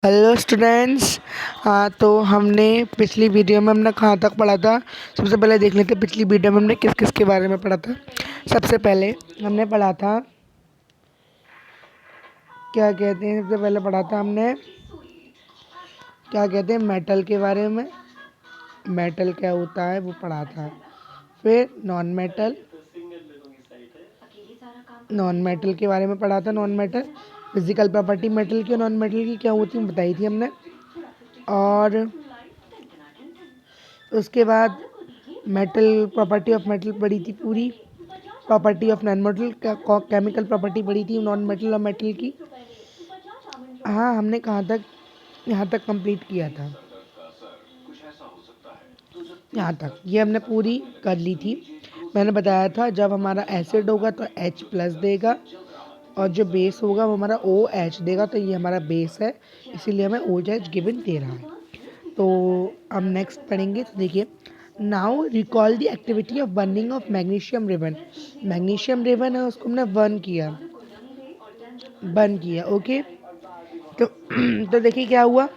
Hello students. तो हमने पिछली वीडियो में हमने कहाँ तक पढ़ा था। सबसे पहले देख लेते हैं पिछली वीडियो में हमने किस किस के बारे में पढ़ा था। सबसे पहले हमने पढ़ा था क्या कहते हैं, सबसे पहले पढ़ा था हमने क्या कहते हैं मेटल के बारे में। मेटल क्या होता है वो पढ़ा था। फिर नॉन मेटल के बारे में पढ़ा था। Non metal physical property metal की और नॉन मेटल की क्या होती है बताई थी हमने। और उसके बाद मेटल प्रॉपर्टी ऑफ मेटल पढ़ी थी पूरी। Property of non metal chemical property पढ़ी थी नॉन मेटल और मेटल की। हाँ, हमने कहाँ तक यहाँ तक कंप्लीट किया था। यहाँ तक ये हमने पूरी कर ली थी। मैंने बताया था जब हमारा एसिड होगा तो H+ देगा और जो बेस होगा वो हमारा OH देगा। तो ये हमारा बेस है, इसीलिए हमें OH गिवन दे रहा है। तो हम नेक्स्ट पढ़ेंगे। तो देखिए, now recall the activity of burning of magnesium ribbon. Magnesium ribbon है उसको हमने बर्न किया। ओके, तो तो देखिए क्या हुआ।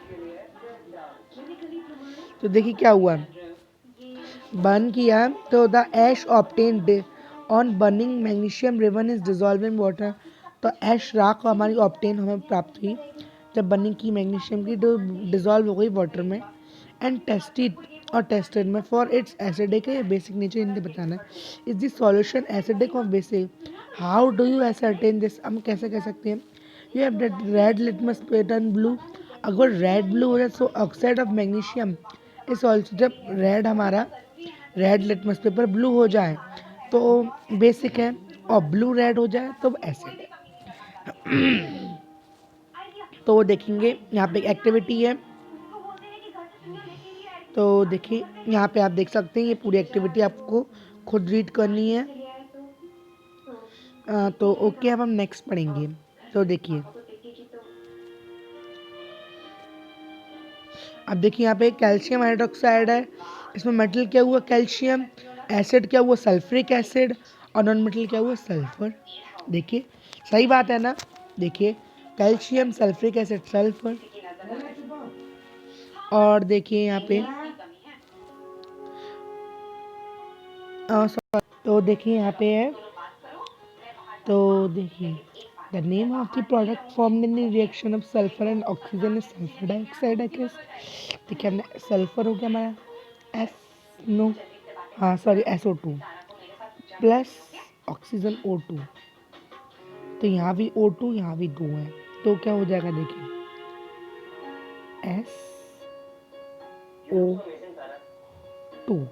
बर्न किया तो the ash obtained on burning magnesium ribbon is dissolve in water. तो ऐश राख हमारी ऑब्टेन हमें प्राप्त हुई जब बर्निंग की मैग्नीशियम की, तो डिजॉल्व हो गई वाटर में। एंड टेस्टेड में फॉर इट्स एसिडिक या बेसिक नेचर इन्हें बताना है। इज दिस सॉल्यूशन एसिडिक और basic? How do you ascertain this? हम कैसे कह सकते हैं? You have that red litmus pattern blue. अगर रेड ब्लू हो जाए तो ऑक्साइड ऑफ मैग्नीशियम इस ऑल्सो। जब रेड लिटमस पेपर ब्लू हो जाए तो बेसिक है, और ब्लू रेड हो जाए तो एसिड है। तो देखेंगे यहाँ पे एक्टिविटी है। तो देखिए यहाँ पे आप देख सकते हैं ये पूरी एक्टिविटी आपको खुद रीड करनी है। तो ओके, अब हम नेक्स्ट पढ़ेंगे। तो देखिए, अब देखिए यहाँ पे कैल्शियम हाइड्रोक्साइड है। इसमें मेटल क्या हुआ? कैल्शियम। एसिड क्या हुआ? Sulphuric acid. और नॉन मेटल क्या हुआ? सल्फर। देखिए सही बात है ना। देखिए कैल्शियम, सल्फ्रिक एसिड, सल्फर। और देखिए यहाँ पे तो देखिए यहाँ पे है। तो देखिए the name of the product formed in the reaction of sulphur and oxygen is sulphur dioxide है। किस? देखिए हमने सल्फर हो गया हमारा एस नो हाँ sorry SO2 plus oxygen O2। तो यहाँ भी O2 यहाँ भी 2 है, तो क्या हो जाएगा? देखिए SO2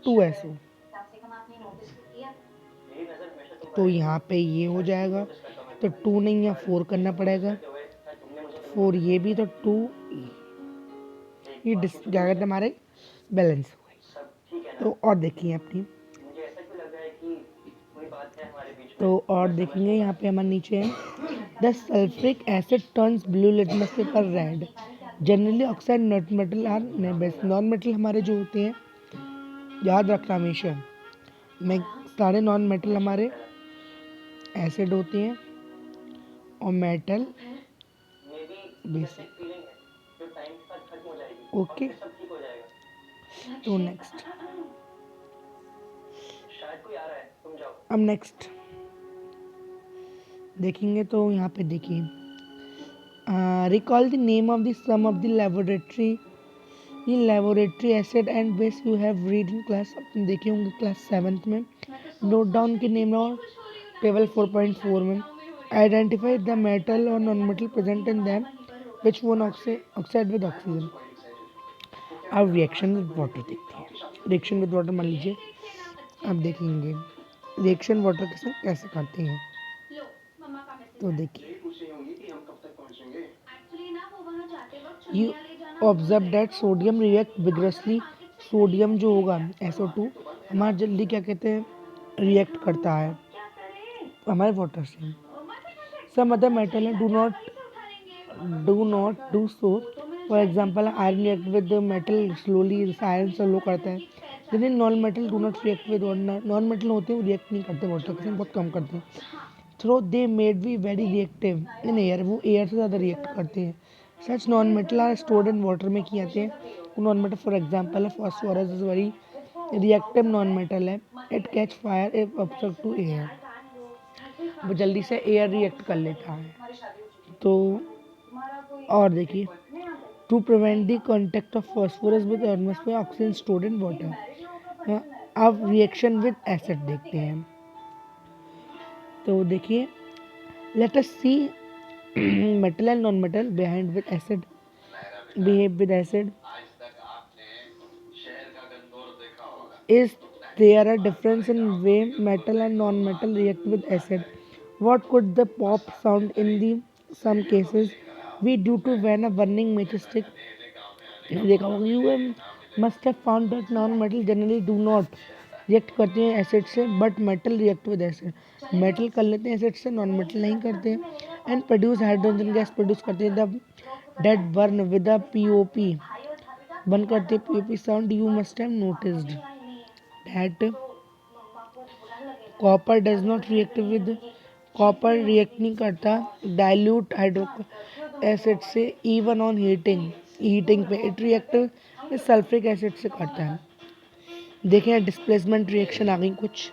2SO। तो यहाँ पे ये हो जाएगा, तो 2 नहीं है 4 करना पड़ेगा। 4 ये भी, तो 2 ये क्या कहते हैं हमारे बैलेंस हो गई। तो और देखिए अपनी, तो और देखेंगे यहाँ पे हमारे नीचे है the sulphuric acid turns blue litmus paper red. Generally oxide not metal are best. Non metal हमारे जो होते हैं, याद रखना हमेशा में, सारे नॉन मेटल हमारे एसिड होते हैं और मेटल बेसिक। ओके, तो नेक्स्ट अब नेक्स्ट देखेंगे। तो यहाँ पे देखिए, recall the name of the some of the laboratory acid and base you have read in class. अपने देखे होंगे क्लास 7th में। नोट डाउन के नेम और टेबल 4.4 में। आइडेंटिफाई द मेटल और non metal present in them which one oxide with oxygen. अब reaction with water देखते हैं। रिएक्शन विद वाटर मान लीजिए, अब देखेंगे रिएक्शन वाटर के साथ कैसे करते हैं। तो देखिए, you observe that sodium react vigorously. Sodium जो होगा SO2 हमारा जल्दी क्या कहते हैं रिएक्ट करता है हमारे वाटर से। Some other metal do not do so. For example iron react with metal slowly, iron slow करता है। लेकिन non metal do not react with water. Non metal होते हैं वो रिएक्ट नहीं करते वाटर के साथ, बहुत कम करते हैं। Through they made be very reactive in air. वो एयर से ज़्यादा रिएक्ट करते हैं। Such non metal are stored in water में किए जाते हैं। नॉन मेटल फॉर एग्जांपल है phosphorus is very reactive non metal है। It catch fire if observe to air, वो जल्दी से एयर रिएक्ट कर लेता है। तो और देखिए, to prevent the contact of phosphorus with atmosphere oxygen stored in water. अब रिएक्शन विद एसिड देखते हैं। तो देखिए, let us see metal and non-metal behind with acid behave with acid. Is there a difference in way metal and non-metal react with acid? What could the pop sound in the some cases we due to when a burning matchstick? देखा होगा, you must have found that non-metal generally do not react करते हैं acid से, but metal react with acid. Metal कर लेते हैं acid से, non metal नहीं करते हैं। And produce hydrogen gas produce करते हैं the that burn with a P O P, burn करते हैं P O P sound. You must have noticed that copper does not react with, copper react नहीं करता डाइल्यूट हाइड्रो एसिड से इवन ऑन हीटिंग, हीटिंग पे it react sulphuric acid से करता है। देखें डिस्प्लेसमेंट रिएक्शन आ गई कुछ,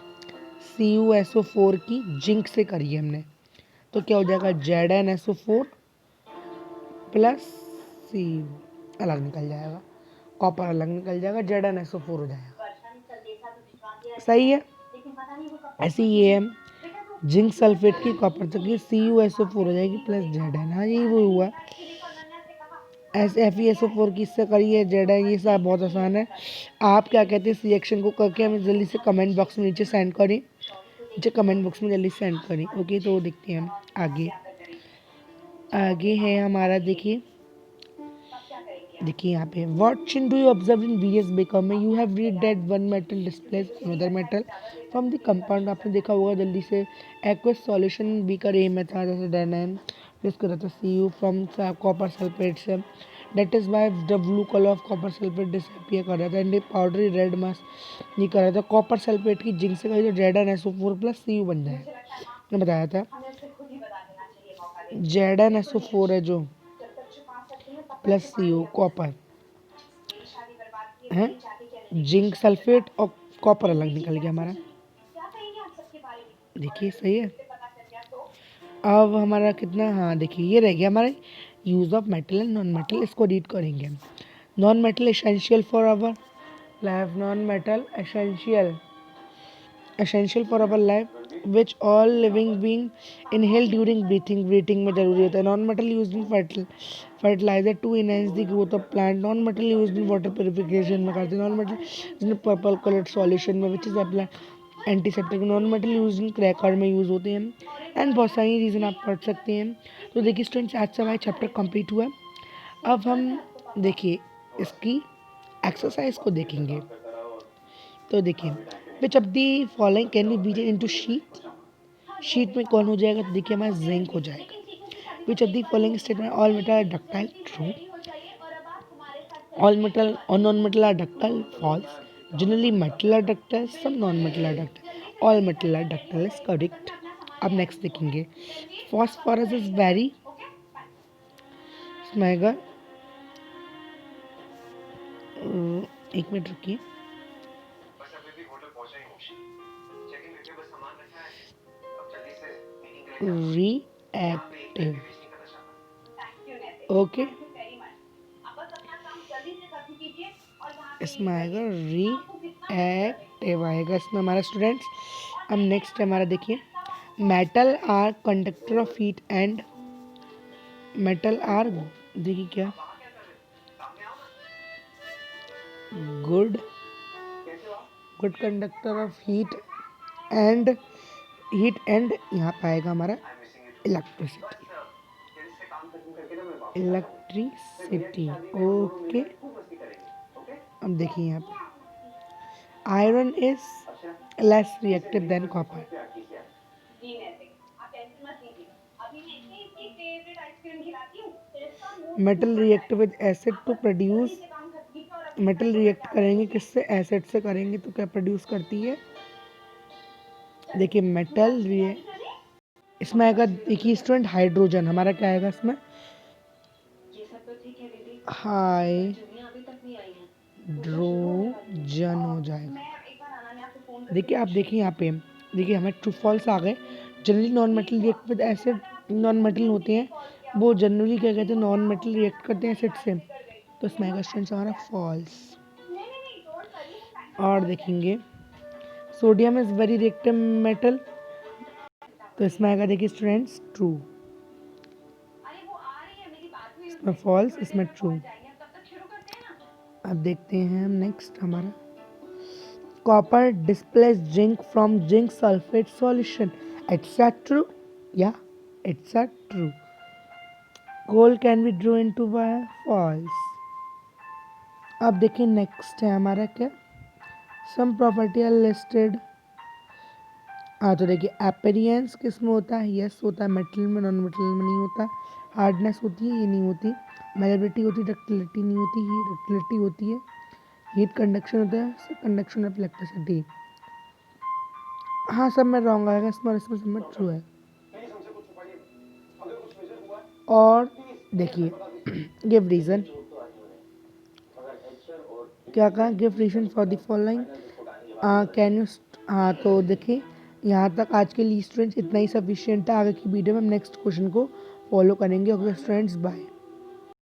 CuSO4 की जिंक से करी है हमने, तो क्या हो जाएगा ZnSO4 प्लस Cu अलग निकल जाएगा, कॉपर अलग निकल जाएगा, ZnSO4 हो जाएगा। सही है। ऐसे ये है जिंक सल्फेट की कॉपर तक की CuSO4 हो जाएगी प्लस Zn। हाँ यही वो हुआ। FeSO4 की इससे करिए Zn, ये सब बहुत आसान है। आप क्या कहते हैं इस रिएक्शन को करके हमें जल्दी से कमेंट बॉक्स में नीचे सेंड करें, नीचे कमेंट बॉक्स में जल्दी सेंड करें। ओके, तो देखते हैं हम आगे। आगे है हमारा, देखिए यहाँ पे what change do you observe in VS beaker में? You have read that one metal displace another metal from the compound. आपने देखा होगा जल्दी से एक्वस सॉल्यूशन बीकर ए में था, जैसे डैन प्लस कर रहा था Cu फ्रॉम कॉपर सल्फेट से, that is why the blue colour of copper sulphate disappear कर रहा था एंड पाउडरी रेड मास ये कर रहा था। कॉपर सल्फेट की जिंक से कहीं तो ZnSO4 प्लस Cu बन जाए, मैंने बताया था। ZnSO4 है जो प्लस Cu कॉपर है, जिंक सल्फेट और कॉपर अलग निकल गया हमारा। देखिए सही है। अब हमारा कितना, हाँ देखिए ये रह गया हमारा use of metal and non metal, इसको रीड करेंगे। Non metal essential for our life, non metal essential for our life which all living being inhale during breathing, breathing में जरूरी होता है। Non metal use in fertiliser to enhance the growth of plant. Non metal use in water purification में करते हैं। Non metal in purple coloured solution में which is antiseptic. Non metal use in cracker में use होते हैं। And बहुत सारी reason आप पढ़ सकते हैं। तो देखिए स्टूडेंट्स, आज से हमारा चैप्टर कंप्लीट हुआ। अब हम देखिए इसकी एक्सरसाइज को देखेंगे। तो देखिए विच of the following can be beaten into sheet, sheet में कौन हो जाएगा? तो देखिए हमारा जिंक हो जाएगा। Which of the following statement all metal are ductile, true. All metal और non metal are ductile, false. Generally metal are ductile, some non metal are ductile, all metal are ductile is correct. अब next देखेंगे phosphorus is very स्मैगर, एक minute रुकिए, reactive, okay इसमें आएगा reactive आएगा इसमें हमारा स्टूडेंट्स। अब नेक्स्ट है हमारा, देखिए metal are conductor of heat and metal are, देखिए क्या good conductor of heat and यहाँ पाएगा हमारा इलेक्ट्रिसिटी, ओके। अब देखिए यहाँ पे iron is less reactive than copper. Metal react with acid to produce, metal react करेंगे किससे? एसिड से करेंगे तो क्या प्रोड्यूस करती है? देखिए मेटल इसमें आएगा, देखिए स्टूडेंट हाइड्रोजन, हमारा क्या आएगा इसमें? हाइड्रोजन हो जाएगा। देखिए आप देखिए यहाँ पे, देखिए हमें ट्रू फॉल्स आ गए। Generally non metal react with acid, non metal होते हैं वो जनरली क्या कहते हैं, नॉन मेटल रिएक्ट करते हैं एसिड से, तो इसमें आएगा स्टूडेंट्स हमारा फॉल्स। और देखेंगे sodium is very reactive metal, तो इसमें आएगा देखिए स्टूडेंट्स ट्रू, इसमें फॉल्स इसमें ट्रू। अब देखते हैं हम नेक्स्ट हमारा copper displace zinc from zinc sulphate solution, it's a true, या it's a true. Coal can be drawn into wire, false. अब देखिए नेक्स्ट है हमारा क्या, सम प्रॉपर्टी आर लिस्टेड। हाँ तो देखिए अपीयरेंस किस में होता है, यस होता है, मेटल में, नॉन मेटल में नहीं होता। हार्डनेस होती है, ये नहीं होती। मैलेबिलिटी होती है, डक्टिलिटी नहीं होती, ये डक्टिलिटी होती है। हीट कंडक्शन होता है, कंडक्शन ऑफ इलेक्ट्रिसिटी। हाँ सब में रॉन्ग आएगा, इसमें सब में ट्रू है। और देखिए गिव रीजन, क्या कहा, give reason for the following, can you. हाँ तो देखिए यहाँ तक आज के लिए स्टूडेंट्स इतना ही सफिशिएंट है। आगे की वीडियो में हम नेक्स्ट क्वेश्चन को फॉलो करेंगे। Okay students, bye.